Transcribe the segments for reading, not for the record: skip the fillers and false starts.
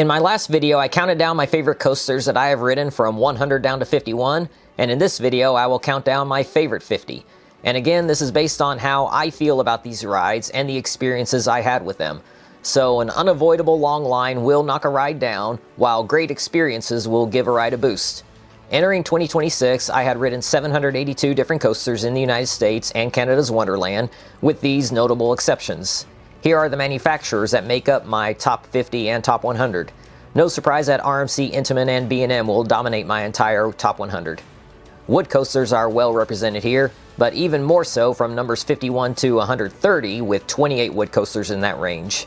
In my last video, I counted down my favorite coasters that I have ridden from 100 down to 51, and in this video, I will count down my favorite 50. And again, this is based on how I feel about these rides and the experiences I had with them. So an unavoidable long line will knock a ride down, while great experiences will give a ride a boost. Entering 2026, I had ridden 782 different coasters in the United States and Canada's Wonderland, with these notable exceptions. Here are the manufacturers that make up my top 50 and top 100. No surprise that RMC, Intamin, and B&M will dominate my entire top 100. Wood coasters are well represented here, but even more so from numbers 51 to 130, with 28 wood coasters in that range.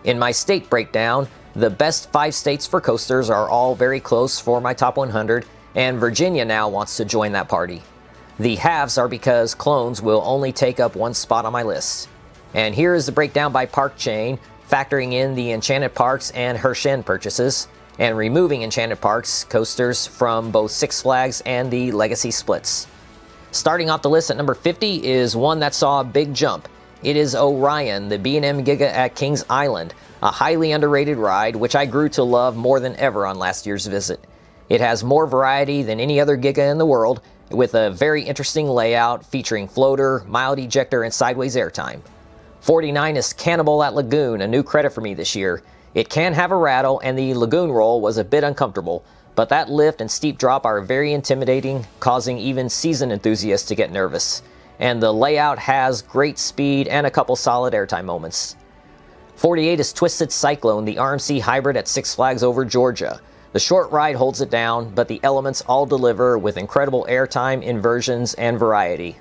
In my state breakdown, the best 5 states for coasters are all very close for my top 100, and Virginia now wants to join that party. The halves are because clones will only take up one spot on my list. And here is the breakdown by park chain, factoring in the Enchanted Parks and Hershen purchases, and removing Enchanted Parks coasters from both Six Flags and the Legacy splits. Starting off the list at number 50 is one that saw a big jump. It is Orion, the B&M Giga at Kings Island, a highly underrated ride which I grew to love more than ever on last year's visit. It has more variety than any other Giga in the world, with a very interesting layout featuring floater, mild ejector, and sideways airtime. 49 is Cannibal at Lagoon, a new credit for me this year. It can have a rattle, and the Lagoon roll was a bit uncomfortable, but that lift and steep drop are very intimidating, causing even seasoned enthusiasts to get nervous. And the layout has great speed and a couple solid airtime moments. 48 is Twisted Cyclone, the RMC hybrid at Six Flags Over Georgia. The short ride holds it down, but the elements all deliver with incredible airtime, inversions, and variety.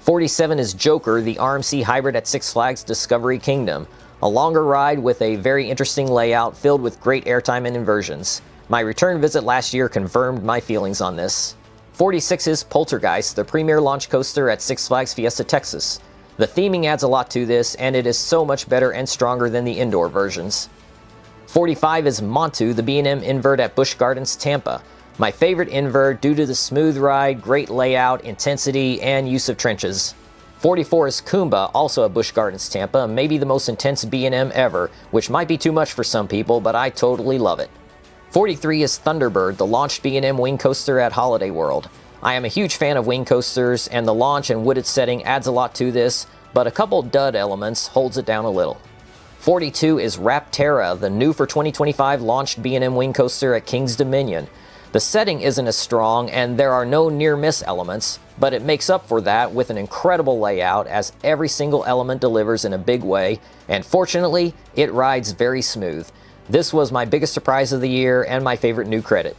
47 is Joker, the RMC hybrid at Six Flags Discovery Kingdom. A longer ride with a very interesting layout filled with great airtime and inversions. My return visit last year confirmed my feelings on this. 46 is Poltergeist, the premier launch coaster at Six Flags Fiesta Texas. The theming adds a lot to this, and it is so much better and stronger than the indoor versions. 45 is Montu, the B&M invert at Busch Gardens Tampa. My favorite invert due to the smooth ride, great layout, intensity, and use of trenches. 44 is Kumba, also at Busch Gardens Tampa, maybe the most intense B&M ever, which might be too much for some people, but I totally love it. 43 is Thunderbird, the launched B&M wing coaster at Holiday World. I am a huge fan of wing coasters, and the launch and wooded setting adds a lot to this, but a couple dud elements holds it down a little. 42 is Rapterra, the new for 2025 launched B&M wing coaster at King's Dominion. The setting isn't as strong, and there are no near-miss elements, but it makes up for that with an incredible layout as every single element delivers in a big way, and fortunately, it rides very smooth. This was my biggest surprise of the year and my favorite new credit.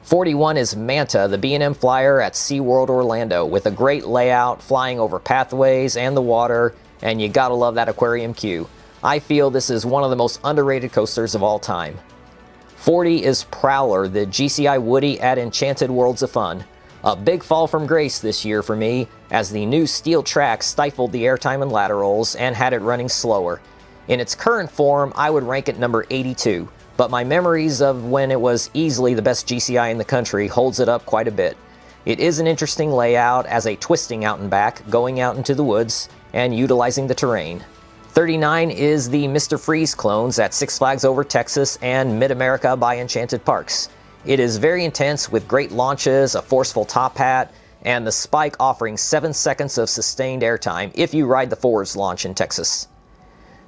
41 is Manta, the B&M flyer at SeaWorld Orlando, with a great layout, flying over pathways and the water, and you gotta love that aquarium queue. I feel this is one of the most underrated coasters of all time. 40 is Prowler, the GCI Woody at Enchanted Worlds of Fun. A big fall from grace this year for me, as the new steel track stifled the airtime and laterals and had it running slower. In its current form, I would rank it number 82, but my memories of when it was easily the best GCI in the country holds it up quite a bit. It is an interesting layout as a twisting out and back, going out into the woods, and utilizing the terrain. 39 is the Mr. Freeze clones at Six Flags Over Texas and Mid-America by Enchanted Parks. It is very intense with great launches, a forceful top hat, and the spike offering 7 seconds of sustained airtime if you ride the forwards launch in Texas.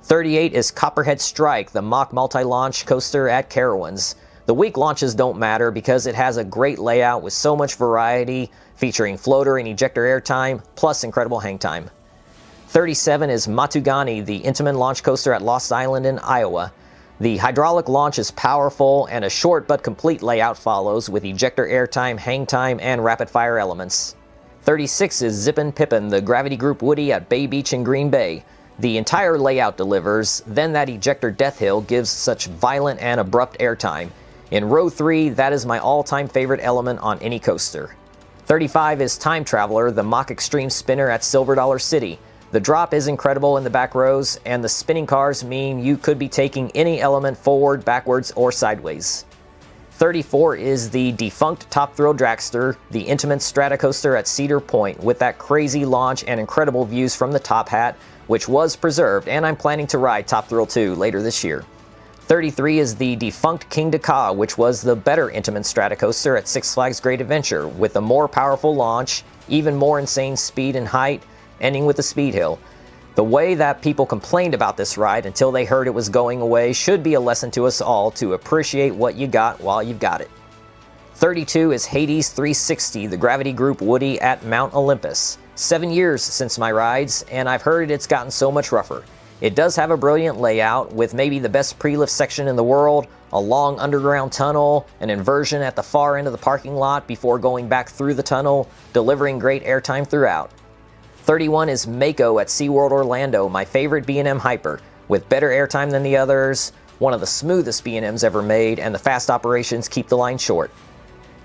38 is Copperhead Strike, the mock multi-launch coaster at Carowinds. The weak launches don't matter because it has a great layout with so much variety, featuring floater and ejector airtime, plus incredible hang time. 37 is Matugani, the Intamin launch coaster at Lost Island in Iowa. The hydraulic launch is powerful, and a short but complete layout follows with ejector airtime, hang time, and rapid fire elements. 36 is Zippin' Pippin, the Gravity Group Woody at Bay Beach in Green Bay. The entire layout delivers, then that ejector death hill gives such violent and abrupt airtime. In row 3, that is my all-time favorite element on any coaster. 35 is Time Traveler, the mock extreme spinner at Silver Dollar City. The drop is incredible in the back rows, and the spinning cars mean you could be taking any element forward, backwards, or sideways. 34 is the defunct Top Thrill Dragster, the Intamin Stratocoaster at Cedar Point, with that crazy launch and incredible views from the top hat, which was preserved, and I'm planning to ride Top Thrill 2 later this year. 33 is the defunct King Ka, which was the better Intamin Stratocoaster at Six Flags Great Adventure, with a more powerful launch, even more insane speed and height, ending with a speed hill. The way that people complained about this ride until they heard it was going away should be a lesson to us all to appreciate what you got while you've got it. 32 is Hades 360, the Gravity Group Woody at Mount Olympus. 7 years since my rides, and I've heard it's gotten so much rougher. It does have a brilliant layout, with maybe the best pre-lift section in the world, a long underground tunnel, an inversion at the far end of the parking lot before going back through the tunnel, delivering great airtime throughout. 31 is Mako at SeaWorld Orlando, my favorite B&M Hyper, with better airtime than the others, one of the smoothest B&Ms ever made, and the fast operations keep the line short.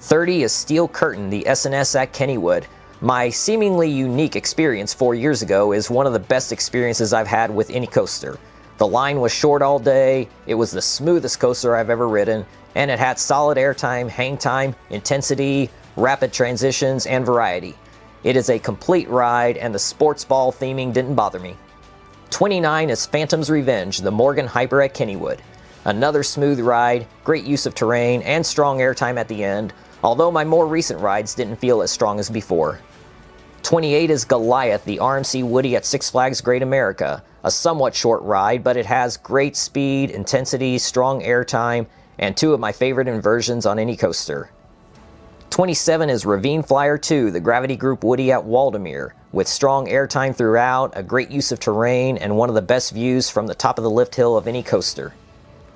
30 is Steel Curtain, the S&S at Kennywood. My seemingly unique experience 4 years ago is one of the best experiences I've had with any coaster. The line was short all day, it was the smoothest coaster I've ever ridden, and it had solid airtime, hang time, intensity, rapid transitions, and variety. It is a complete ride, and the sports ball theming didn't bother me. 29 is Phantom's Revenge, the Morgan Hyper at Kennywood. Another smooth ride, great use of terrain, and strong airtime at the end, although my more recent rides didn't feel as strong as before. 28 is Goliath, the RMC Woody at Six Flags Great America. A somewhat short ride, but it has great speed, intensity, strong airtime, and two of my favorite inversions on any coaster. 27 is Ravine Flyer 2, the Gravity Group Woody at Waldameer, with strong airtime throughout, a great use of terrain, and one of the best views from the top of the lift hill of any coaster.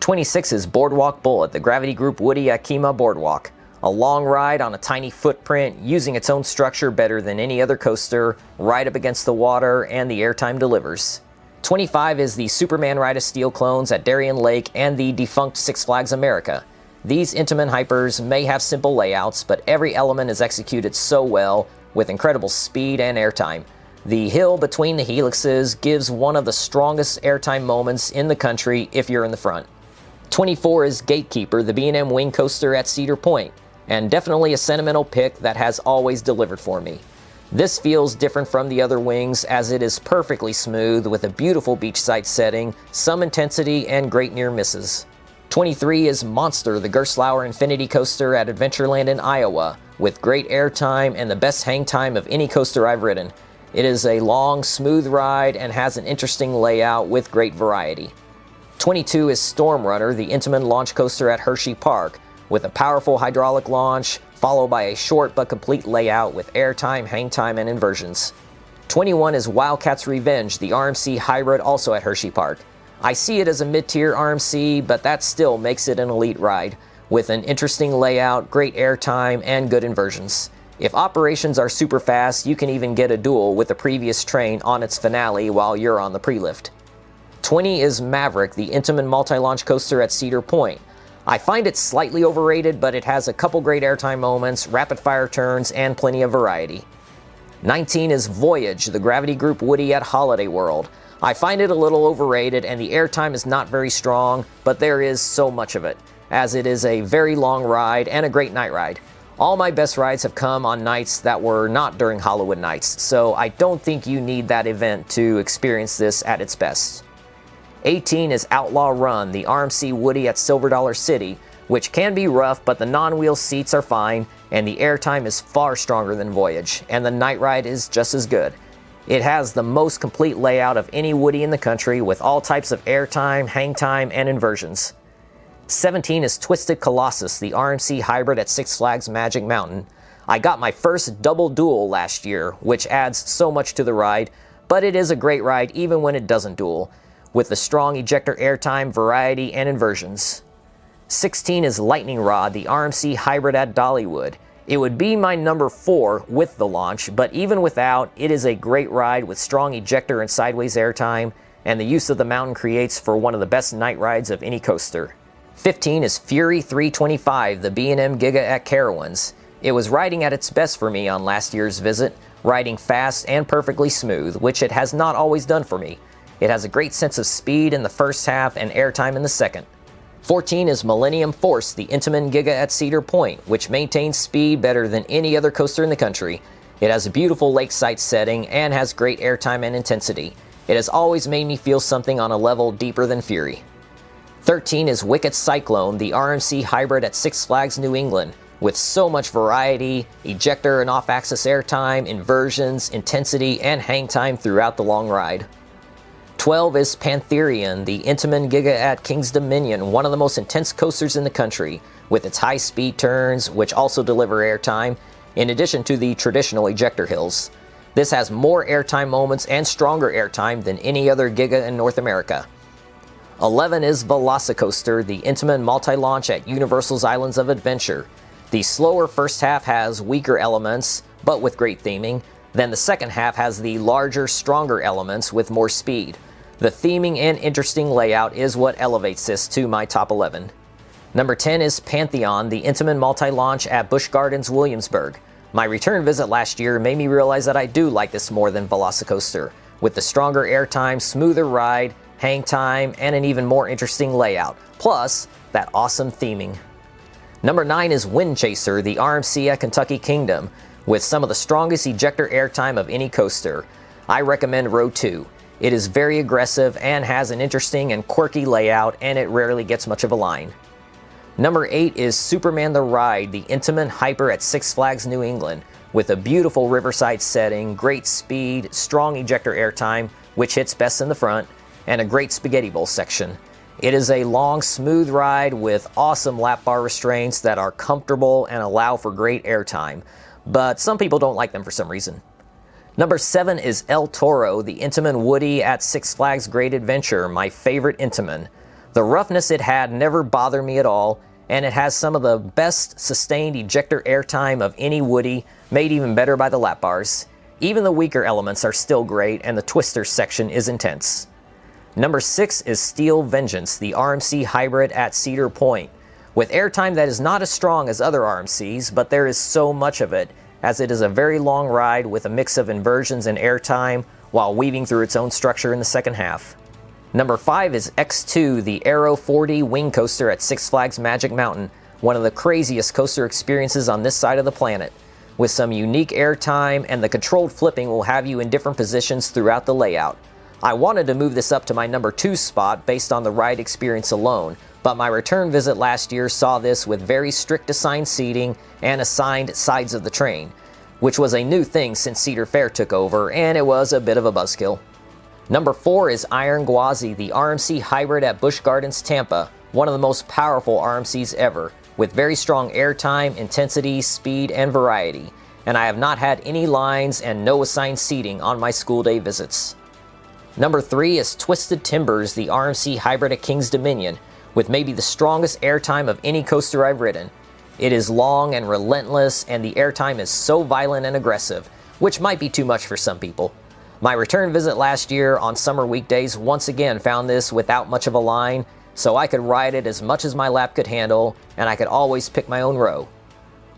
26 is Boardwalk Bullet, the Gravity Group Woody at Kima Boardwalk. A long ride on a tiny footprint, using its own structure better than any other coaster, right up against the water, and the airtime delivers. 25 is the Superman Ride of Steel clones at Darien Lake and the defunct Six Flags America. These Intamin Hypers may have simple layouts, but every element is executed so well, with incredible speed and airtime. The hill between the helixes gives one of the strongest airtime moments in the country if you're in the front. 24 is Gatekeeper, the B&M Wing Coaster at Cedar Point, and definitely a sentimental pick that has always delivered for me. This feels different from the other wings, as it is perfectly smooth with a beautiful beachside setting, some intensity, and great near misses. 23 is Monster, the Gerstlauer Infinity Coaster at Adventureland in Iowa, with great airtime and the best hang time of any coaster I've ridden. It is a long, smooth ride and has an interesting layout with great variety. 22 is Storm Runner, the Intamin launch coaster at Hershey Park, with a powerful hydraulic launch, followed by a short but complete layout with airtime, hang time, and inversions. 21 is Wildcats Revenge, the RMC hybrid also at Hershey Park. I see it as a mid-tier RMC, but that still makes it an elite ride, with an interesting layout, great airtime, and good inversions. If operations are super fast, you can even get a duel with the previous train on its finale while you're on the pre-lift. 20 is Maverick, the Intamin multi-launch coaster at Cedar Point. I find it slightly overrated, but it has a couple great airtime moments, rapid-fire turns, and plenty of variety. 19 is Voyage, the Gravity Group Woody at Holiday World. I find it a little overrated, and the airtime is not very strong, but there is so much of it, as it is a very long ride and a great night ride. All my best rides have come on nights that were not during Hollywood Nights, so I don't think you need that event to experience this at its best. 18 is Outlaw Run, the RMC Woody at Silver Dollar City, which can be rough, but the non-wheel seats are fine, and the airtime is far stronger than Voyage, and the night ride is just as good. It has the most complete layout of any Woody in the country, with all types of airtime, hang time, and inversions. 17 is Twisted Colossus, the RMC hybrid at Six Flags Magic Mountain. I got my first double duel last year, which adds so much to the ride, but it is a great ride even when it doesn't duel, with the strong ejector airtime, variety, and inversions. 16 is Lightning Rod, the RMC hybrid at Dollywood. It would be my number 4 with the launch, but even without, it is a great ride with strong ejector and sideways airtime, and the use of the mountain creates for one of the best night rides of any coaster. 15 is Fury 325, the B&M Giga at Carowinds. It was riding at its best for me on last year's visit, riding fast and perfectly smooth, which it has not always done for me. It has a great sense of speed in the first half and airtime in the second. 14 is Millennium Force, the Intamin Giga at Cedar Point, which maintains speed better than any other coaster in the country. It has a beautiful lakeside setting and has great airtime and intensity. It has always made me feel something on a level deeper than Fury. 13 is Wicked Cyclone, the RMC hybrid at Six Flags New England, with so much variety, ejector and off-axis airtime, inversions, intensity, and hang time throughout the long ride. 12 is Pantherian, the Intamin Giga at King's Dominion, one of the most intense coasters in the country, with its high-speed turns, which also deliver airtime, in addition to the traditional ejector hills. This has more airtime moments and stronger airtime than any other Giga in North America. 11 is Velocicoaster, the Intamin multi-launch at Universal's Islands of Adventure. The slower first half has weaker elements, but with great theming. Then the second half has the larger, stronger elements with more speed. The theming and interesting layout is what elevates this to my top 11. Number 10 is Pantheon, the Intamin multi-launch at Busch Gardens Williamsburg. My return visit last year made me realize that I do like this more than Velocicoaster, with the stronger airtime, smoother ride, hang time, and an even more interesting layout, plus that awesome theming. Number 9 is Wind Chaser, the RMC at Kentucky Kingdom, with some of the strongest ejector airtime of any coaster. I recommend row 2. It is very aggressive and has an interesting and quirky layout, and it rarely gets much of a line. Number 8 is Superman the Ride, the Intamin Hyper at Six Flags New England, with a beautiful riverside setting, great speed, strong ejector airtime, which hits best in the front, and a great spaghetti bowl section. It is a long, smooth ride with awesome lap bar restraints that are comfortable and allow for great airtime, but some people don't like them for some reason. Number 7 is El Toro, the Intamin Woody at Six Flags Great Adventure, my favorite Intamin. The roughness it had never bothered me at all, and it has some of the best sustained ejector airtime of any Woody, made even better by the lap bars. Even the weaker elements are still great, and the twister section is intense. Number 6 is Steel Vengeance, the RMC hybrid at Cedar Point, with airtime that is not as strong as other RMCs, but there is so much of it, as it is a very long ride with a mix of inversions and airtime while weaving through its own structure in the second half. Number 5 is X2, the Aero 4D wing coaster at Six Flags Magic Mountain, one of the craziest coaster experiences on this side of the planet. With some unique airtime, and the controlled flipping will have you in different positions throughout the layout. I wanted to move this up to my number 2 spot based on the ride experience alone, but my return visit last year saw this with very strict assigned seating and assigned sides of the train, which was a new thing since Cedar Fair took over, and it was a bit of a buzzkill. Number 4 is Iron Gwazi, the RMC hybrid at Busch Gardens Tampa, one of the most powerful RMCs ever, with very strong airtime, intensity, speed, and variety, and I have not had any lines and no assigned seating on my school day visits. Number 3 is Twisted Timbers, the RMC hybrid at King's Dominion, with maybe the strongest airtime of any coaster I've ridden. It is long and relentless, and the airtime is so violent and aggressive, which might be too much for some people. My return visit last year on summer weekdays once again found this without much of a line, so I could ride it as much as my lap could handle, and I could always pick my own row.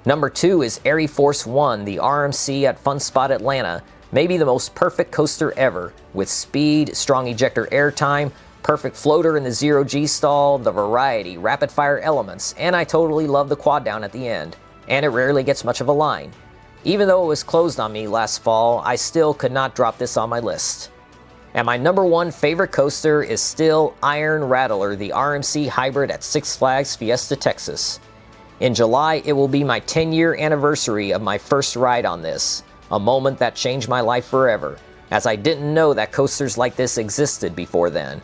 Number 2 is Airy Force 1, the RMC at Fun Spot Atlanta, maybe the most perfect coaster ever, with speed, strong ejector airtime, perfect floater in the 0G stall, the variety, rapid fire elements, and I totally love the quad down at the end, and it rarely gets much of a line. Even though it was closed on me last fall, I still could not drop this on my list. And my number 1 favorite coaster is still Iron Rattler, the RMC hybrid at Six Flags Fiesta, Texas. In July, it will be my 10-year anniversary of my first ride on this, a moment that changed my life forever, as I didn't know that coasters like this existed before then.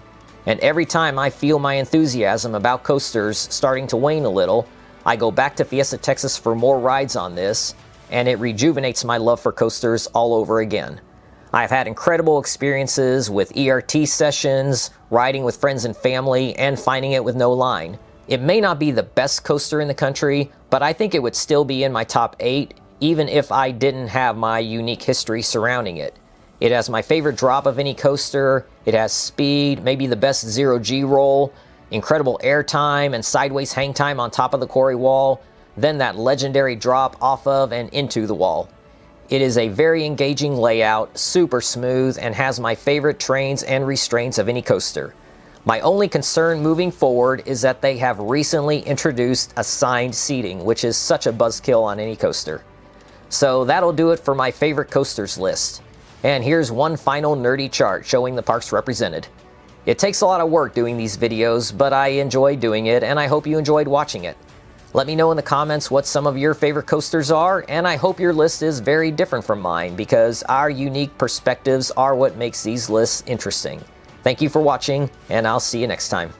And every time I feel my enthusiasm about coasters starting to wane a little, I go back to Fiesta, Texas for more rides on this, and it rejuvenates my love for coasters all over again. I've had incredible experiences with ERT sessions, riding with friends and family, and finding it with no line. It may not be the best coaster in the country, but I think it would still be in my top 8, even if I didn't have my unique history surrounding it. It has my favorite drop of any coaster, it has speed, maybe the best 0G roll, incredible airtime and sideways hang time on top of the quarry wall, then that legendary drop off of and into the wall. It is a very engaging layout, super smooth, and has my favorite trains and restraints of any coaster. My only concern moving forward is that they have recently introduced assigned seating, which is such a buzzkill on any coaster. So that'll do it for my favorite coasters list. And here's one final nerdy chart showing the parks represented. It takes a lot of work doing these videos, but I enjoy doing it, and I hope you enjoyed watching it. Let me know in the comments what some of your favorite coasters are, and I hope your list is very different from mine, because our unique perspectives are what makes these lists interesting. Thank you for watching, and I'll see you next time.